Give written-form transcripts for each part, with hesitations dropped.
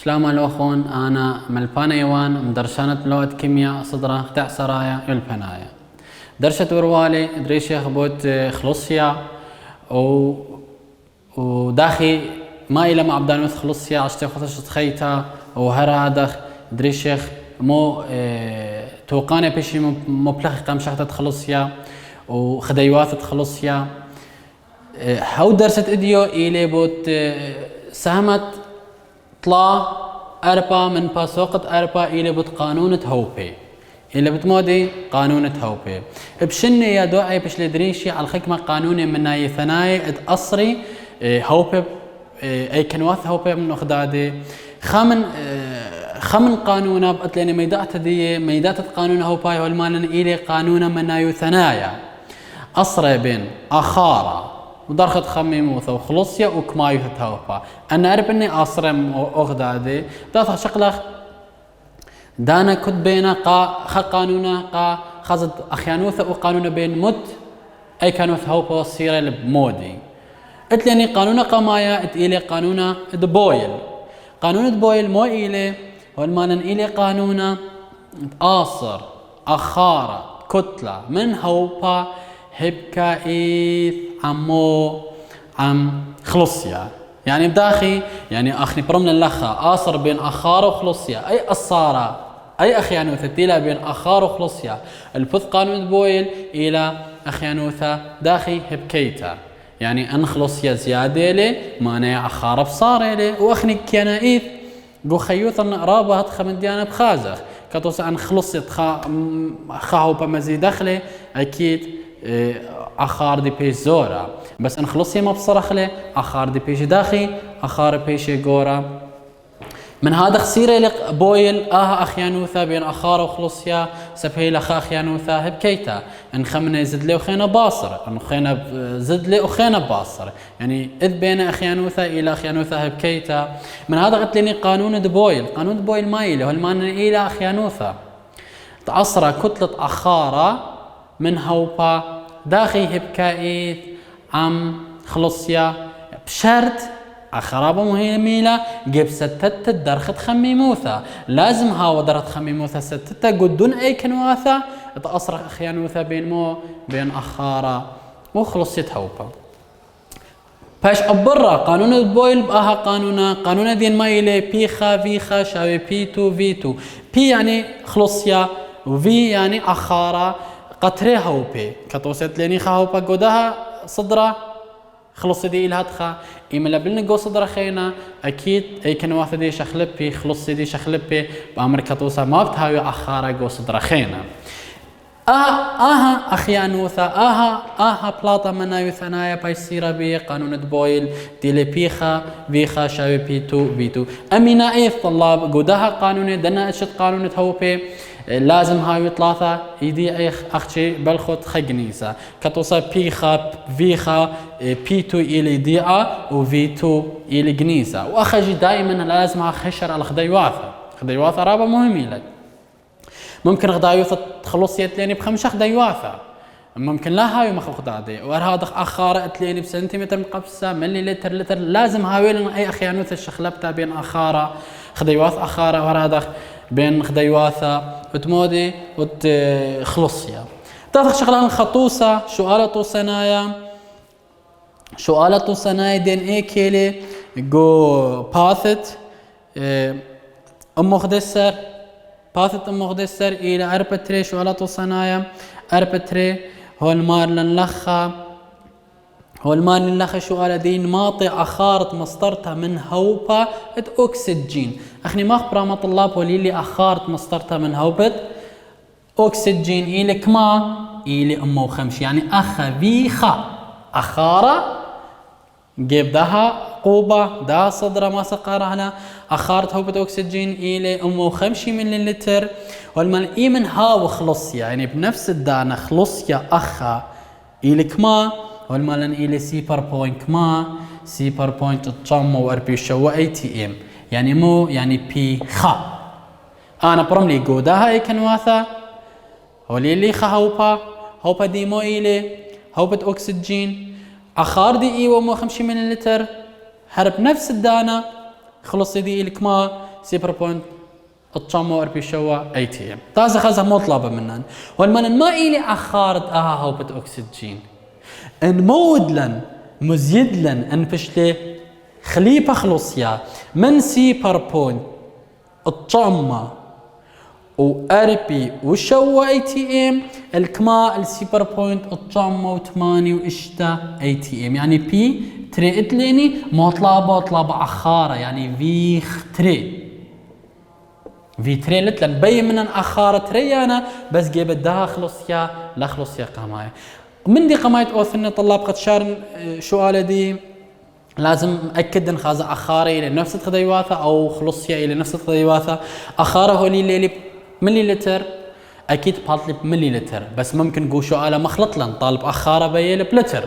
سلام الأخوان، أنا ملبانا يوان مدرسانة لغة كيمياء صدرة قطع سرايا يلبنايا درشة وروالي دريش يخبوت خلصيا وداخي ما إلى ما عبدان مثل خلصيا عشتي خطش تخيتا وهرا دخ دريشيخ مو توقاني بشي مبلغ قام شحتة خلصيا وخديوات خلصيا هاو درست إديو إلي بوت ساهمت طلع أربا من باسوقت أربا إلى بت قانون هوبي إلى بتمودي قانون هوبي بشني يا دوعي بش لدريشي على الخكمة قانوني من ناي ثناي أصري هوبي أي كنواث هوبي من أخدادي خمن قانونا بقتلني ميدات دي ميدات قانون هوباي والمالن إلي قانون من ناي ثنايا أصري بين أخارا ودرخت خميموثا وخلصيا وكمايو تتوفى أنا أعرف إني أصرم أغدادي داث شقلخ دانا كنت بينا خا قانونا خزد أخيانوثا وقانونا بين مت أي كانوا ثوبا والسيرة بمودي اتلاني قانونا قمايا اتإلي قانونا دبويل قانون دبويل مو إلي والمانن إلي قانونا آصر أخارة كتلة من هوبا هبكا إيث عم خلصيا يعني بداخي يعني أخني برمنا اللخا آصر بين أخار وخلصيا أي أصارة أي أخيانوثة تيلا بين أخار وخلصيا البث قانون بويل إلى أخيانوثة داخي هبكيتا يعني أن خلصيا زيادة لي مانع أخار بصار لي وأخني كيانايث قو خيوث النقرابة هتخمن ديانا بخازخ كتوس أن خلصت خاهو بمزي دخلي أكيد أخار دي بيش زورا بس أن خلصي ما بصرخلي أخار دي بيش داخي أخار بيش جورا من هذا خسيرة لق بويل أخيانوثا بين أخار وخلصيا سبهيل أخيانوثا هبكيتا أن خمنا يزد لي وخينا باصر أن خينا زد لي وخينا باصر يعني إذ بين أخيانوثا إلى أخيانوثا هبكيتا من هذا قلت لي قانون دبويل قانون دبويل ما إلي والمان إلى أخيانوثا تعصر كتلة أخارة من هوبا داخي هبكايت عم خلصيا بشرط أخرابة مهميلة جيب ستة درخت خميموثا لازم هاو درت خميموثا ستة قدون أي كنواثا تأصرخ أخيانوثا بين أخارة وخلصيت هوبا باش أبرا قانون البويل بأها قانون دين مايلي بيخا فيخا شاوي بيتو فيتو بي يعني خلصيا وفي يعني أخارة قطري هوبي كتوسط ليني هوبا قدها صدرة خلص دي إلها تخا إيملا بلنقو صدرة خينا أكيد أي كنواث دي شخلبي خلص دي شخلبي بأمر كتوسا ما بتهاوي أخارة قو صدرة خينا أخيانوثا بلاطة منايو ثنايا بايسيرا بي قانون دبويل ديلي بيخا فيخا شاوي بيتو أمينا إيه طلاب قدها قانوني دنا أشد قانون هوبي لازم هاي ثلاثة يدي أي أختي بالخط خجنيسة كتوصل بيخا فيخا بيتو إلى ديعة وفيتو إلى جنيسة وأخجي دائما لازم خشر على خديواثة رابع مهمة لك ممكن خدايوثة تخلصيت ليني بخمسة خدايواثة ممكن لا هاي مخلوق دادي وهذا أخارة تليني بسنتيمتر مقبسة ملي لتر لازم هاوي لنا أي أخيانوثة الشخلبتها بين أخارة خديواث أخارة وهذا بين خديواثة وتمودي وتخلصيا تاخذ شغلة الخطوسة شؤالة صنايع دين اي كيلي جو باثت باثت مخدسر الى اربتري شؤالة صنايع اربتري هو المال لنلخ شؤالة دين ماطي أخارت مصدرتها من هوبا أكسجين أخني ما أخبر طلاب وليلي أخارت مصدرتها من هوبت أكسجين إلي كما إلي أمه وخمش يعني أخذيخا أخارة جيب دها قوبة دا صدرة ما سقارها أخارت هوبت أكسجين إلي أمه وخمشي من لتر والمال إيمن هاو خلصيا يعني بنفس الدانة خلصيا أخا إلي كما والمالن إلي سيبر بوينت كما سيبر بوينت تشام وأربيشة وأي تي إم يعني مو يعني بي خا أنا برملي جودها أي كنواثة وليلي خا هوبا دي مو إلي هوبت أكسجين أخار دي إيوة مو 50 مللتر هرب نفس الدانة خلص دي إلك ما سيبر بوينت الطشمو اربي شوا اي تي ام تازا خزا مطلبة منن والمن ما إلي أخارت هوبت أكسجين ان مودلن مزيدلن ان فشلي خليبة خلصيا من سيبر بوينت الطشمة واربي وشوا اي تي ام الكما السيبر بوينت الطشمة وثمانية واشتا اي تي ام يعني بي تري اتليني مطلبة أخارة يعني فيخ تري في تري لتلن بي من أخارة تريانا بس جيب الدها خلصيا لا خلصيا قماية من دي قماية أوثني طلاب قد شارن سؤال دي لازم أكد إن خازة أخارة إلى نفس الخديواثة أو خلصيا إلى نفس الخديواثة أخارة هولي اللي ملي لتر أكيد باطلب ملي لتر بس ممكن نقول سؤال مخلط لن طالب أخارة بيلي بلتر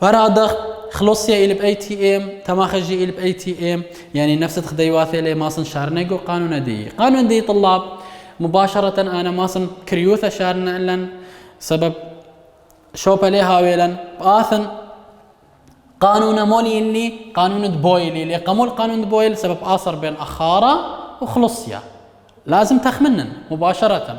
وهذا خلصيا إلى بأي تي ام تماخجي إلى بأي تي ام يعني نفس الخديواثة اللي ماسن شارنيقو قانون دي طلاب مباشرة أنا ماسن كريوثة شارنا إلن سبب شوبا ليها ويلن آثن قانون مولي اللي قانون دبويل اللي قامول قانون دبويل سبب آثر بين أخارة وخلصيا لازم تخمنن مباشرة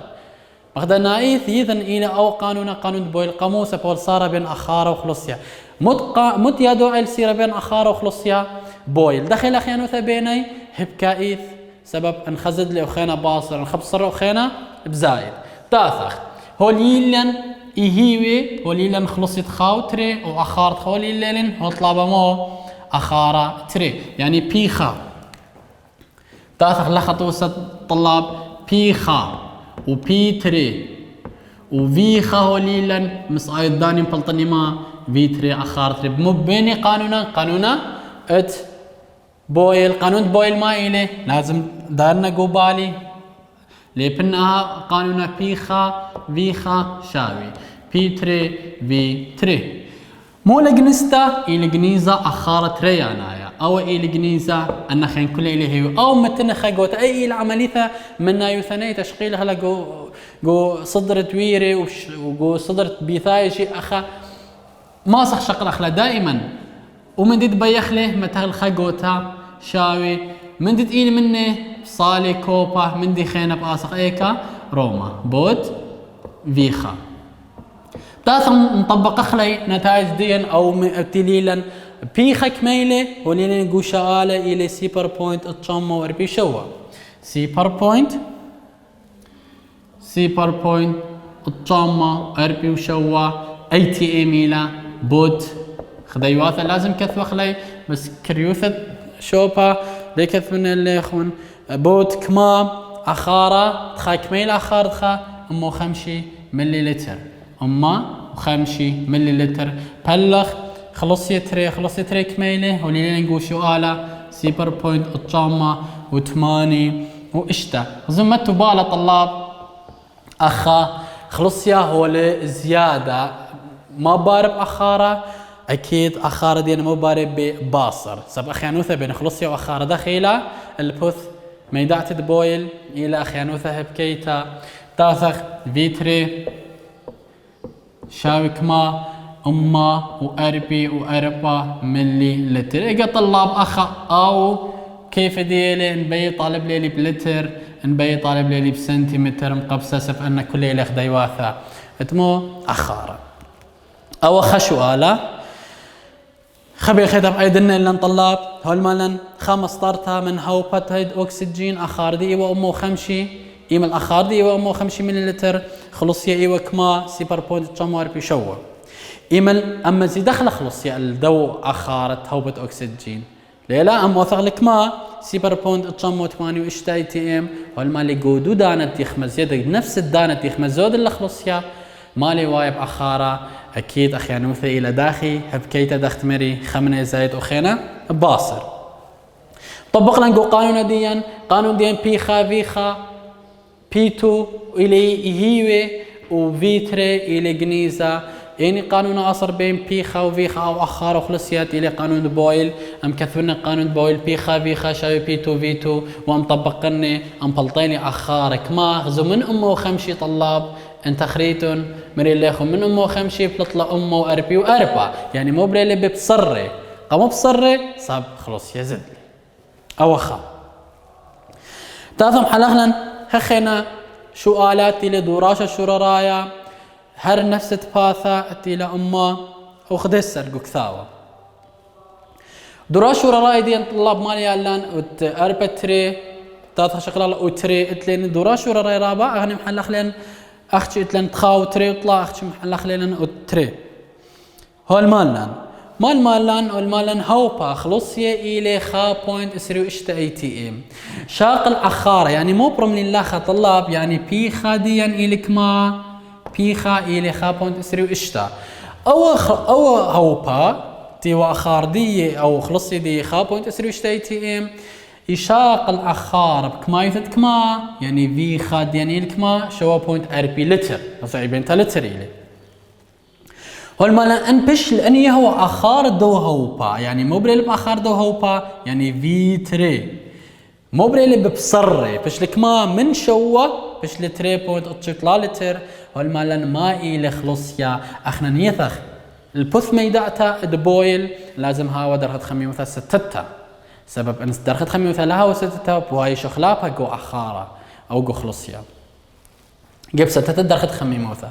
مخدا نايث يذن إلى أو قانون دبويل قاموسة بول صار بين أخارة وخلصيا مت يدو السيرة بين أخارة وخلصيا بويل دخل أخيانوثا بيني هبكايث سبب انخزد لي أخينا باصر انخبصر أخينا بزايد تاثخ هوليلن إيهيوي هوليلن خلصيت خاوتري وأخارت هوليلن وطلابا مو أخارة تري يعني بيخا تاثخ لخطوسة طلاب بيخا وبي تري وفيخا هوليلن مسايد داني مبلطني ما في تري أخار تري مو بيني قانونا ات بويل قانون بويل ما إلي لازم دارنا قوبالي لبنها قانونا بيخا فيخا شاوي بي تري في تري مو لجنستا إلى جنيزة أخار تري أنايا أو إلى جنيزة أن خين كل إلي هي أو متن خجوت أي العملية من يثني تشغيلها لجو صدرت ويري وجو صدرت بيثايشي أخا ما صح شقل أخلا دائما ومن ديت بيخله متى خجوتا شاوي من ديت إلي منه صالي كوبا من دي خينا بأسق إيكا روما بوت فيخا تاثم نطبق أخلي نتائج ديا أو تليلا بيخا كميلة ولينا نقول شغالة إلى سيبر بوينت الطشمة واربي شوا سيبر بوينت الطشمة واربي وشوا أي تي ام إلى بوت خديواثة لازم كثوة خلي بس كريوثة شوبا ليكث من اللي يخون بوت كما أخارة تخا كميلة أخار تخا أمو 5 ملي لتر أما 5 ملي لتر بلغ خلصي تري كميلة ولينا نقول سؤالة سيبر بوينت الطشمة وثماني واشتا زم تبالة طلاب أخا خلصيا هو زيادة ما بارب أخارة أكيد أخارة دينا ما بارب بباصر سب أخيانوثة بين خلصيا وأخارة دخيلة البث ميدعت دبويل إلى أخيانوثة هبكيتا تاثخ فيتري شاوك ما أما وأربي وأربع ملي لتر إجا طلاب أخا أو كيف ديلي نبي طالب لي بلتر نبي طالب لي بسنتيمتر مقبسة سف أن كل إلي خدي واثا اتمو أخارة أو خشوالة خبي خدم أيضا إلا طلاب هول مالن 15 من هوبت هيد أكسجين أخار دي إيوة أمو 5 إيما الأخار دي إيوة أمو 5 ملي لتر خلصيا إيوة كما سيبر بوينت تشموار بيشوه إيما أما زي دخل خلصيا الدو أخارت هوبت أكسجين ليلا أم وثق لك ما سيبر بوينت تشمو 8 وإشتا تي ام والمالي قودو دانت يخمز يدك نفس الدانت يخمز زود اللي خلصيا مالي وايب أخارة أكيد أخيانوثة إلى داخي هبكيتا دخت مري خمنة زايد أخينا باصر طبق لنقو قانون ديان بيخا فيخا بيتو إلي هيوي وفيتري إلي جنيزة يعني قانون أصر بين بيخا وفيخا أو أخار وخلصيات إلي قانون بويل أم كثرنا قانون بويل بيخا فيخا شاوي بيتو فيتو وأم طبقني أم بلطيني أخارك ما غزو من أمه 5 طلاب انت خريتون مري اللي يخو من أمه 5 بلطلة أمه وأربي وأربع يعني مو بريلي ببصري قامو بصري صاب خلص يزد أو أخا تاثم حلقنا هخنا سؤالات إلى دراسة شررايا هر نفس باثا إلى أما وخدسر كثاوة دراسة شررايا دي طلاب مالي الآن أربتري تاث شغلة أوتري إتلين دراسة شررايا رابع أغني محلق لين أختي إتلين تخاو تري وطلع أختي محلق لين أوتري هول مالان هوبا خلصية إلى خا بوينت إسريو إشتا أي تي إم شاق الأخارة يعني مو برم لله خا طلاب يعني بي خاديا إليك ما بي خا إلى خا بوينت إسريو إشتا أو هوبا تي وأخار دي أو خلصية دي خا بوينت إسريو إشتا أي تي إم يشاق الأخار بكما يثت كما يعني في خاديا إليك ما شوا بوينت أربي لتر صعيبين تلتر إلي والمالا ان بش لاني هو اخار دو هوبا يعني مو بريل باخار دو هوبا يعني في تري مو بريل ببصري بش لك ما من شوا بش لتري بوينت اتشطلا لتر والمالا ما إلي خلصيا اخنا نيثخ البث ميداتا دبويل لازم هاو درخت خمي مثلا ستتا سبب ان درخت خمي مثلا لها وستتا بواي شخلابها جو اخارة او جو خلصيا جيب ستة درخت خمي موثا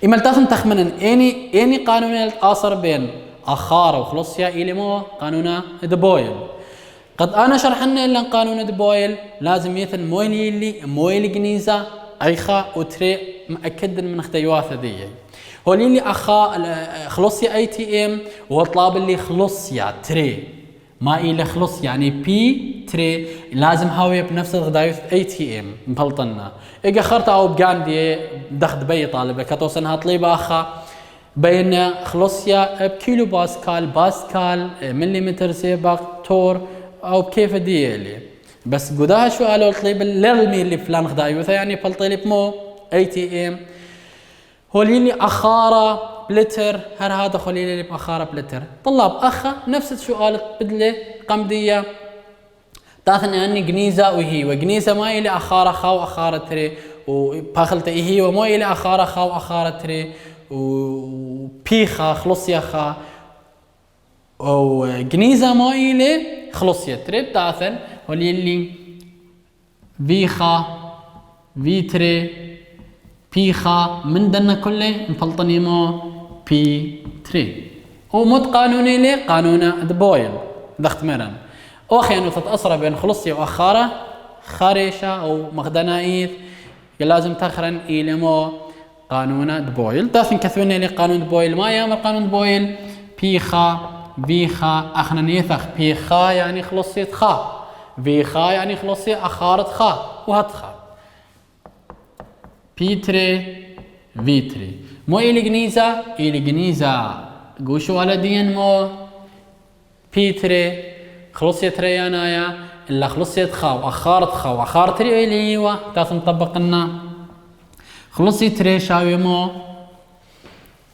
إما التاثم تخمنا إني قانون الآصر بين أخارة وخلصيا إلي مو قانون دبويل قد أنا شرحنا إلا قانون دبويل لازم يثن مويلي جنيزة أيخا وتري مأكد من اختيواثة دي هو اللي خلصيا أي تي إم وطلاب اللي خلصيا تري ما إلي خلص يعني بي تري لازم هاوية بنفس الغدايوث أي تي إم مبلطنا إيجا خرطة أو بجاندي دخد بي طالبة كتوصنها طليبة أخا بين خلصيا بكيلو باسكال مليمتر سيباق تور أو بكيف ديالي بس قداها شو قالوا طليبة للمي اللي فلان غدايوثة يعني بلطيلب مو أي تي إم هو اللي أخارة بلتر هر هذا خليل اللي بأخارة بلتر طلاب أخا نفس السؤال بدله قمدية تاثني أني جنيزة وهي وجنيزة ما إلي أخارة خا وأخارة تري وباخلت هي وما إلي أخارة خا وأخارة تري وبيخا خلصيا خا وجنيزة ما إلي خلصيا تري تاثن واللي بيخا فيتري بيخا من دنا كله مفلطني مو بي تري ومت قانوني لي قانون دبويل ضغط مرن أخيانو تتأثر بين خلصية وأخارة خارشة أو مغدنائيث لازم تخرن إلى مو قانون دبويل دافن كثونا لي قانون دبويل ما يامر قانون دبويل بيخا بيخا أخنا نيثخ بيخا يعني خلصية خا بيخا يعني خلصية أخارة خا وهتخا بيتري فيتري مو إلي جنيزة قوشو على دين مو بيتري خلصية ريانايا إلا خلصية خا وأخارة تري إلي إيوة تاثم طبقنا خلصية تري شاوي مو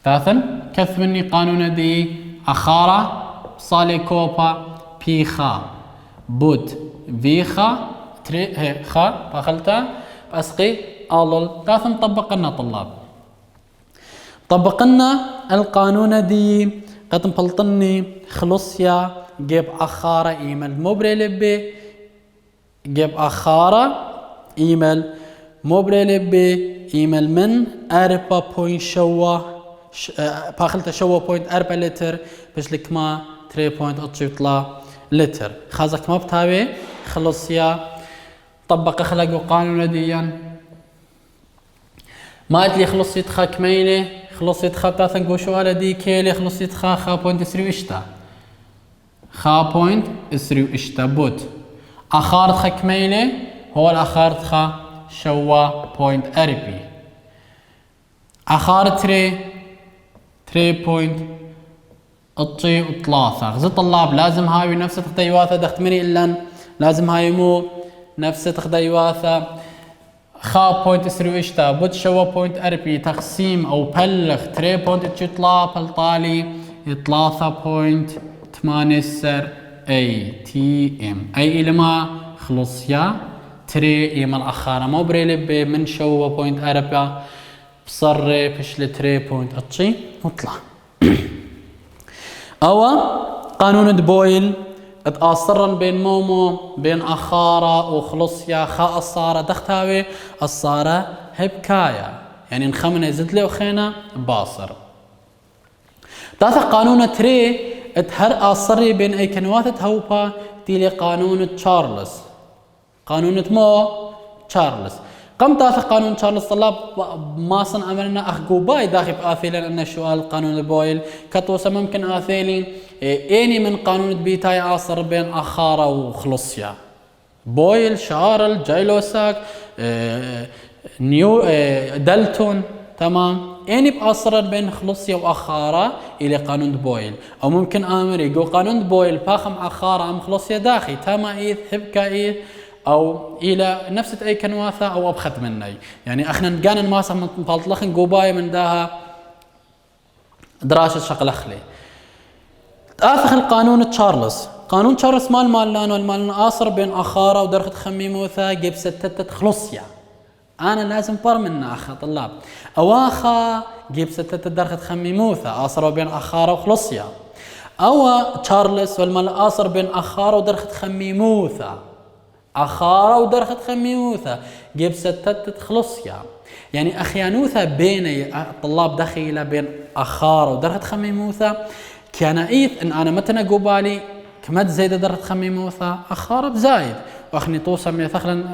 تاثم كث مني قانون دي أخارة صالي كوبا بيخا بود فيخا تري هي خا باخلتا بأسقي آلل تاثم طبقنا طلاب طبقنا القانون دي قد مبلطني خلصيا جيب أخارة إيميل موبري لبي جيب أخارة إيميل موبري لبي إيميل من 4 شوا باخلت شوا بوينت 4 لتر بش لك ما 3.8 لتر خازك ما بتابي خلصيا طبق خلق قانون ديا ما ادلي خلصيت خا كميله خلصيت خا تاثن قوشو على دي كيلي خلصيت خا بوينت 3 اشتا خا بوينت 3 اشتا بوت اخارت خا كميله هو الاخارت خا شوا بوينت اربي اخارت تري بوينت اطي وثلاثة غزي طلاب لازم هاي نفس تخديواثة دختمني إلا لازم هاي مو نفس تخديواثة خا بوينت 3 اشتا بوت شوا بوينت اربي تقسيم او بلغ 3.8 بلطالي 3.8 اي تي ام اي الما خلصيا تري ايما الاخارة مو بريلب من شوا بوينت اربا بصري بشل 3.8 وطلع او قانون دبويل تآصرن بين مومو بين أخارة وخلصيا خا الصارة دختاوي الصارة هبكايا يعني نخمنا زدلي وخينا باصر. تاثا قانون تري تهر آصري بين أي كنوات هوبا تيلي قانون تشارلز قانون مو تشارلز قم تاثا قانون تشارلز طلاب ما صن أمرنا أخقو باي داخل آثيلا أن سؤال قانون بويل كتوسا ممكن آثيلي إني من قانون بيتاي آصر بين أخارة وخلصيا بويل شارل جايلوساك نيو دالتون تمام إني بآصر بين خلصيا وأخارة إلى قانون بويل أو ممكن آمر يقول قانون بويل باخم أخارة أم خلصيا داخل تاما إيث هبكا إيث أو إلى نفس أي كنواثة أو أبخت مني يعني إحنا نقانا ماسة من فالطلخن قوباي من داها دراسة شقلخلي. آثخ القانون تشارلز قانون تشارلز مال لانو المال آصر بين أخارة ودرخت خميموثا جيب ستة خلصيا أنا لازم بر منا أخا طلاب أواخا جيب ستة درخت خميموثا آصر بين أخارة وخلصيا أو تشارلز والمال آصر بين أخارة ودرخت خميموثا أخارة ودرخت خميموثا جيب ستة خلصيا يعني أخيانوثا بين طلاب دخيلة بين أخارة ودرخت خميموثا كان إيث إن أنا متنا قبالي كمد زيد درخت خميموثا أخارة بزايد وأخني توصى مثلا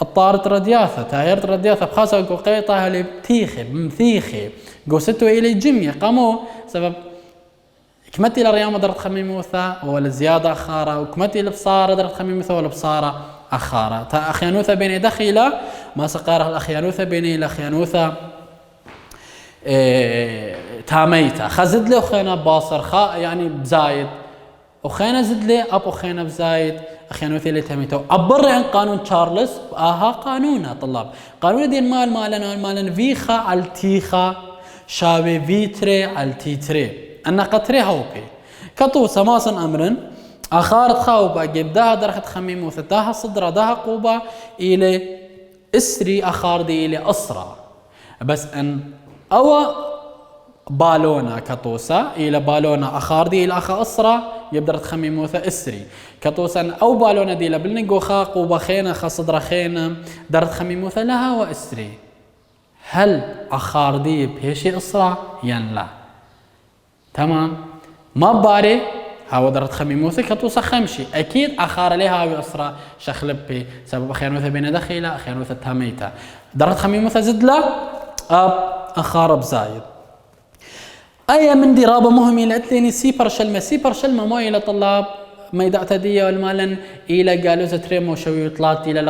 الطارت ردياثة تايرت ردياثة بخاصة قوقيطة اللي بتيخي بمثيخي قوستو إلي جمية قاموا سبب كمتي لرياضة درت خميموثا ولا زيادة أخارة وكمتي لبصارة درت خميموثا ولا بصارة أخارة تا أخيانوثا بيني دخيلة ما سقاره الأخيانوثا بيني الأخيانوثا تاميتا خزد لي وخينا باصر خا يعني بزايد وخينا زد لي أب وخينا بزايد أخيانوثا اللي تاميتا أبر عن قانون تشارلز قانونه طلاب قانون دي المال فيخا على تيخا شاوي فيتري على تيتري أن قطري هوبي كتو سماسن أمرن أخارت خاوبا جيب داها درخت خميموثا داها صدرة داها قوبا إلى إسري أخار دي إلى أسرى بس أن أو بالونا كتوسا إلى بالونا أخار دي إلى أخا أسرى يبدأ خميموثا إسري كتوسا أو بالونا دي لبلنقو خا قوبا خينا خا صدرة خينا درت خميموثا لها وإسري هل أخار دي بهشي أسرى ين لا تمام ما باري هاو درت خميموثا كتوسا خمشي أكيد أخار لها وأسرى شخلب بي سبب أخيانوثا بين دخيلة أخيانوثا تاميتا درت خميموثا زدلا أخار بزايد أي من دي رابة مهمة لأتليني سيبر شلمة مو إلى طلاب ما يدعتدية والمالا إلى قالوا زتريمو شوي طلات إلى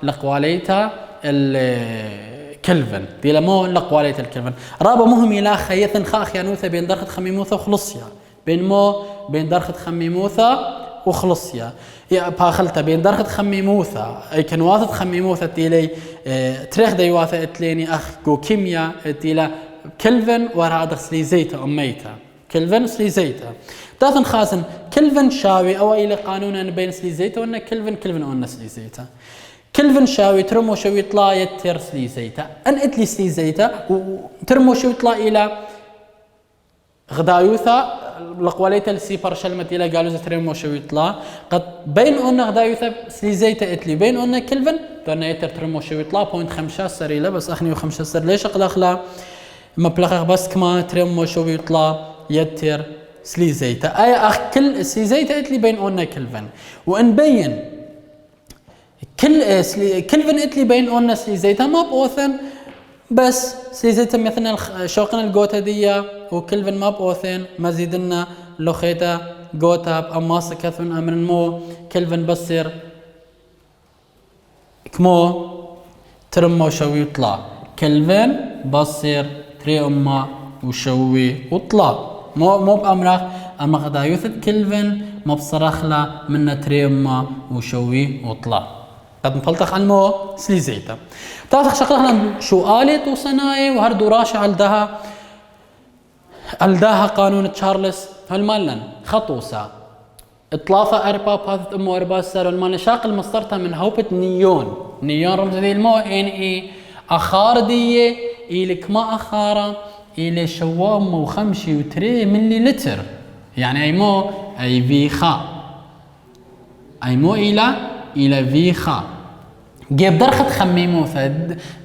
لقواليتا الكلفن دي لمو لقواليتا الكلفن رابة مهمة لا خيثن خيانوثا بين درخت خميموثا وخلصيا بين درخت خميموثا وخلصيا يا باخلتا بين درخت خميموثا أي كنواثت خميموثا تيلي تريخ ديواثا اتليني أخ جو كيميا تيلا كلفن ورا سليزيتا أميتا كلفن سليزيتا تاثن خاسن كلفن شاوي أو إلى قانون أن بين سليزيتا وأن كلفن وأن سليزيتا كلفن شاوي ترمو شوي يطلع يتر سليزيتا أن اتلي سليزيتا وترمو شوي يطلع إلى غدايوثا لقواليتا السيبر شلمت إلى قالوا ترمو شوي يطلع قد بين أن غدايوثا سليزيتا اتلي بين أن كلفن فأن يتر ترمو شوي يطلع 0.5 سريلة بس أخني و5 سر ليش أقلخلا مبلغ بس كما ترمو شو يطلع يتر سليزيتا أي أخ كل سليزيتا اتلي بين أون كلفن وإن بين كلفن اتلي بين أون سليزيتا ما بأوثن بس سليزيتا مثلا شوقنا الجوتا ديا وكلفن ما بأوثن مزيدنا لوخيتا جوتا بأما سكثن أمر مو كلفن بصير كمو ترمو شو يطلع كلفن بصير تري أما وشوي وطلع مو بأمرخ أما غدا يوثد كلفن ما بصرخلا من تري أما وشوي وطلع قد نفلتخ عن مو سليزيتا تاثخ شقلنا شو آلت وصناعي وهردو راشع الداها قانون تشارلز هالمالن خطوسا اطلافة أربا باثت أمو أربا سر والمالن شاقل مصدرتها من هوبة نيون رمز ذي المو إن إي أخار دية إلك ما أخارة إلى شوام مو 5 ملي لتر يعني أي مو أي في خا، أي مو إلى في خا. جيب درخت خميموثة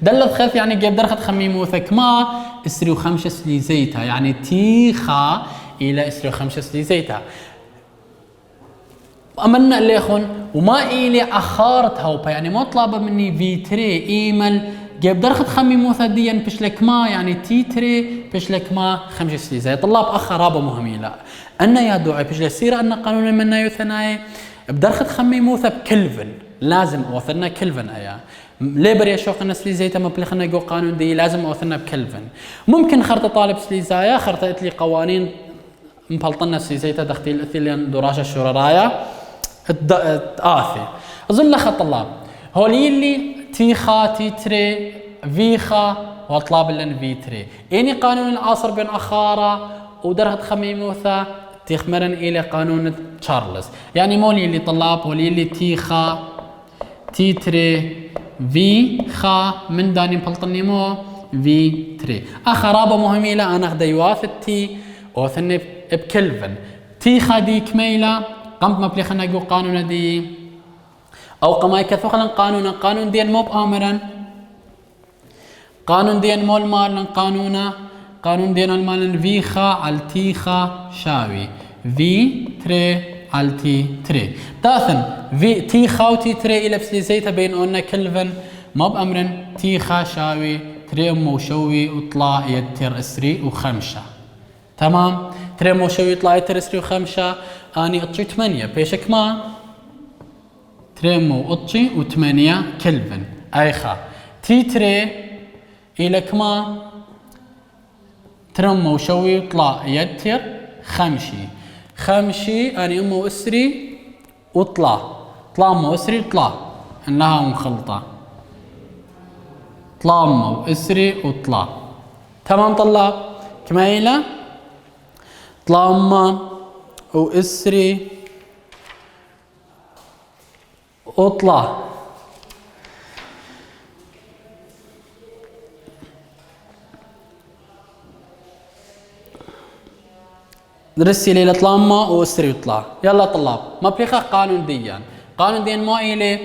دلت خف يعني جيب درخت خميموثة كما اسري وخمسة سليزيتا يعني تي خا إلى اسري وخمسة سليزيتا. أمنا اللي يخون وما إلي أخارت هوبا يعني مو طلبة مني في تري إيمل جيب درخت خميموثة ديا بشلك ما يعني تي تري بشلك ما خمسة سليزيتا. طلاب أخر رابا مهمي لا أن يا دوعي بشل سيرة أن قانون منا يثناي بدرخت خميموثة بكلفن لازم اوثرنا كلفن ايا ليه بري شوق الناس لي زيتا ما بلخنا جو قانون دي لازم اوثرنا بكلفن. ممكن خرطه طالب سليزايا خرطه لي قوانين مبلطنا سليزيتا دختي الاثيليان دراسه الشررايا آثي اظن لخ طلاب هولي اللي تي خا تي تري في خا وطلاب لن في تري يعني قانون العاصر بين اخاره ودرهت خميموثه تخمرن الى قانون تشارلز يعني مولي اللي طلاب ولي اللي تي خا تي تري في خا من داني بلطني مو في تري اخرابه مهمه لا انا اخذ يواث التي اوثني بكلفن تي خا دي كميله قمت ما بلي خلينا نقول قانون دي او قما يكثو خلينا قانون ديال مو بامرا قانون ديال مو المال قانون ديال المال في خا على تي خا شاوي في تري على تي تري داثن في تي خا وتي تري الى بسليزيتا بين قلنا كلفن ما بامر تي خا شاوي تري امو شوي وطلع يتر اسري وخمسة تمام. تري امو شوي يطلع يتر اسري وخمسة اني اطشي 8 بيشك ما تري امو اطشي و8 كلفن اي خا تي تري الى كما ترمو شوي يطلع يتر خمشي اني امو اسري وطلع امو اسري وطلع انها مخلطه طلع امو اسري وطلع تمام. طلاب كمايله طلع امو واسري وطلع درسي ليلة طلامة واسري وطلع يلا طلاب ما بليخا قانون ديان مو إلي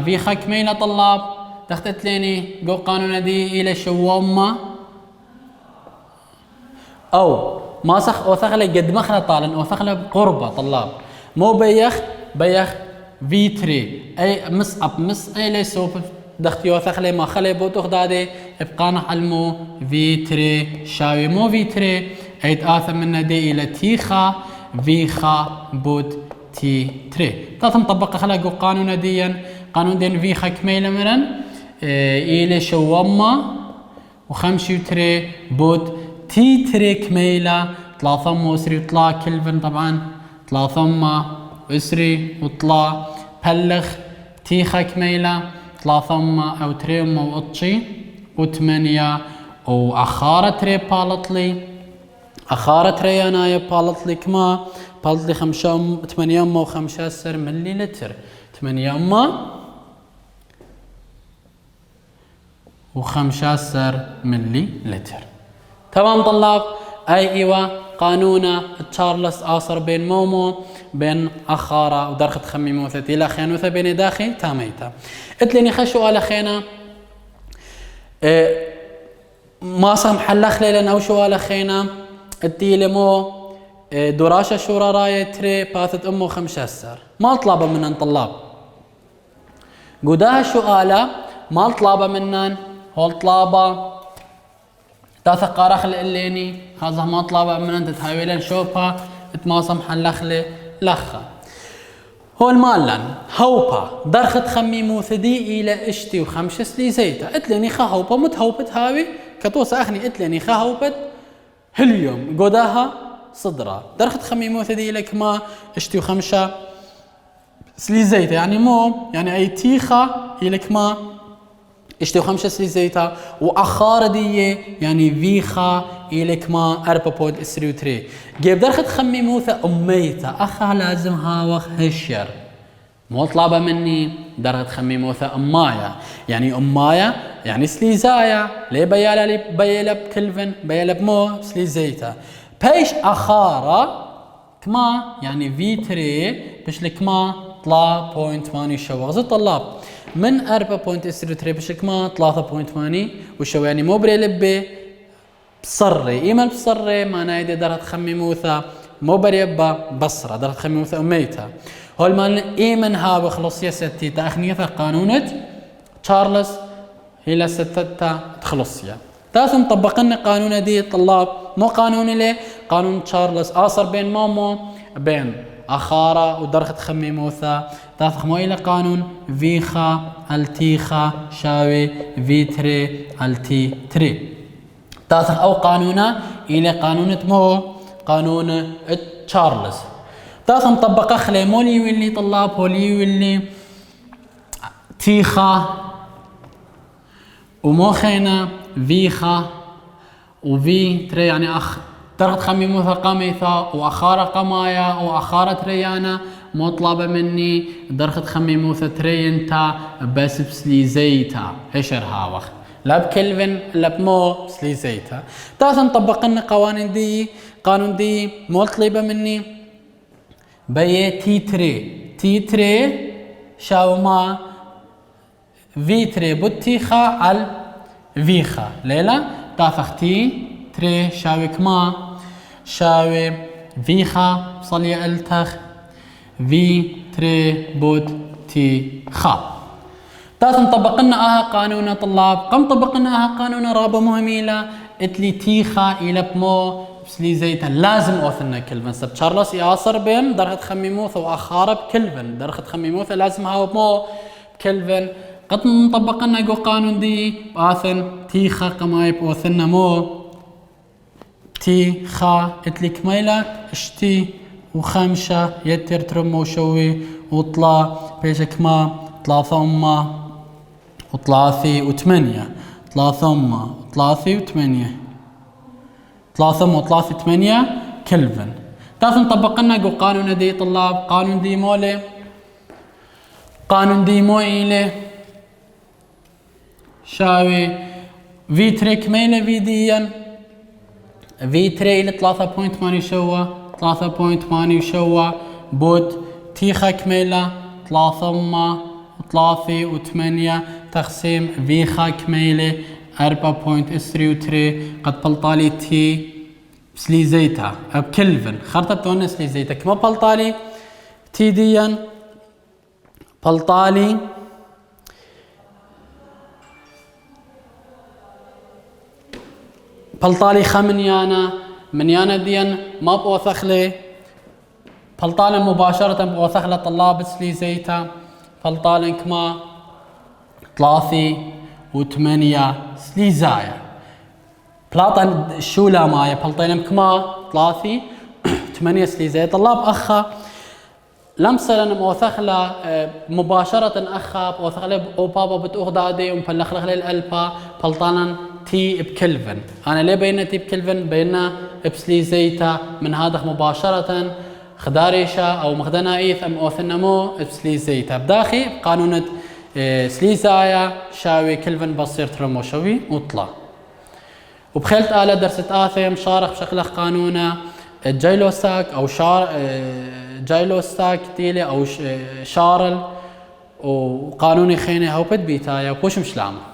فيخا كميلة طلاب تختت ليني جو قانون دي إلي شوامة أو ما سخ وثغلي قد مخنا طالن وثغلي بقربة طلاب مو بيخ في تري أي مس إلي سوف دختي وثغلي ما خلي بوتوخ دادي ابقانا حلمو في تري شاوي مو في تري ايت آثم من دي الى تي خا في خا بود تي تري تاثم مطبقة خلقو قانون دين في خا كميلة مرن الى شوامة وخمشي تري بود تي تري كميلة ثلاثم واسري وطلع كلفن طبعا ثلاثم واسري وطلع بلغ تي خا كميلة ثلاثم او تريم واطشي وثمانية واخارة تري بالطلي أخارت ريانا بالطلي كما بالطلي 8 ملي لتر 8 و15 ملي لتر تمام طلاب. أي إيوه قانون تشارلز آصر بين مومو بين أخارة ودرخة خميموثة إلى خيانوثة بين داخل تاميتا اتلني خشوا على خينا ما صام حلخ ليلة أو شو على خينا التيلمو دراشة شورا راية تري باثت أمو 15 ما طلبة منن طلاب قداها سؤالة ما طلبة منن هول طلبة تاثق قارخ الليني هذا ما طلبة منن تتهاويلن شوبها تماصم حلخلي لخا هول مالن هوبا درخت خميمو ثدي إلى اشتي وخمشس لي زيتا اتلني خا هوبا متهوبت هاوي كتوس أخني اتلني خا هوبت هاليوم قداها صدرة درخت خميمو ثدي لك ما اشتي وخمشة سلي زيتا يعني مو يعني أي تيخة إلك ما اشتي وخمسة سلي زيتا وأخار دي يعني فيخا إلك ما 4 اسري وتري جيب درخت خميموثة أميتا أخا لازم هاوخ هشر مو طلبة مني درخت خميموثة أمايا يعني سليزايا لي بيالا بكلفن بيالا بمو سليزيتا بيش أخارة كما يعني في تري باش لكما طلع بوينت 8 شو غزو طلاب من 4.3 باش لكما 3.8 وشو يعني مو بريلبي بصري ايمال بصري ما نايدي درت خمي موثا مو بريبا بصرة درت خمي موثا اميتا هول مال ايمن هابا خلصية ستي تاخنيثا قانونة تشارلز هي ستة تخلصية تاسم طبقنا قانون دي طلاب مو قانون لي قانون تشارلز اصر بين مامو بين اخارة ودرخت خمي موثا تاثخ مو الى قانون فيخا التيخا شاوي فيتري التي تري تاثخ او قانونا الى قانون مو قانون تشارلز تاثخ مطبقة خلي مولي واللي طلاب هولي واللي تيخا ومو خينا فيخا وفي تري يعني درخت خمي موثا قميثا واخارة قمايا واخارة تريانا مو طلبة مني درخت خمي موثا ترينتا بس بسليزيتا هشر هاوخ لا بكلفن لا بمو بسليزيتا تاثن طبقنا قوانين دي قانون دي مو طلبة مني بي تي تري شاو ما في تري بوتيخا على فيخا ليلة تافخ تي تري شاوي كما شاوي فيخا صلي التخ في تري بوت تي خا تاسم طبقنا قانون طلاب قم طبقنا قانون رابا مهميلة اتلي تيخا الى بمو بسلي زيتا لازم اوثنا كلفن سب تشارلز ياصر بين درخت خميموث واخارب كلفن درخت خميموث لازم هاو بمو كلفن قد طبقنا جو قانون دي باثن تيخا قمايب اوثنا مو تي خا اتلي كميلة اشتي وخمسة يتر ترمو شوي وطلع بيشك ما طلع ثم وطلاثي وثمانية طلع ثم وطلاثي وثمانية طلع ثم وطلاثي ثمانية كلفن تاثن طبقنا جو قانون دي طلاب قانون دي مولي قانون دي مو إلي شاوي في تري كميلة في ديا في تري إلي 3.8 شوا 3.8 شوا بود تيخا كميلة 3 ثلاثة وثمانية تقسيم فيخا كميلة 4.3 قد بلطالي تي بسلي زيتا بكلفن خرطة بتون سلي زيتا كما بلطالي تي ديا بلطالي منيانا ديا ما بوثخ لي بلطالي مباشرة بوثخ لي طلاب سلي زيتا بلطالن كما 3 و8 سليزايا بلاطن شولا مايا بلطينم كما 3 8 سليزايا طلاب اخا لمسا موثخلا مباشرة اخا بوثخلا او بابا بتوغدادي ومبلخلخ الالبا بلطانا تي بكلفن انا ليه بينا تي بكلفن بينا بسليزيتا من هذا مباشرة خداريشا او مخدنا ايث ام اوثنمو بسليزيتا بداخي قانون سليزايا شاوي كلفن بصير ترمو شوي وطلع وبخلت آلة درست آثم شارخ بشكل قانونا جايلوستاك او جايلوستاك تيلي او شارل وقانوني خيني هو بد بيتايا وكوش مش لامه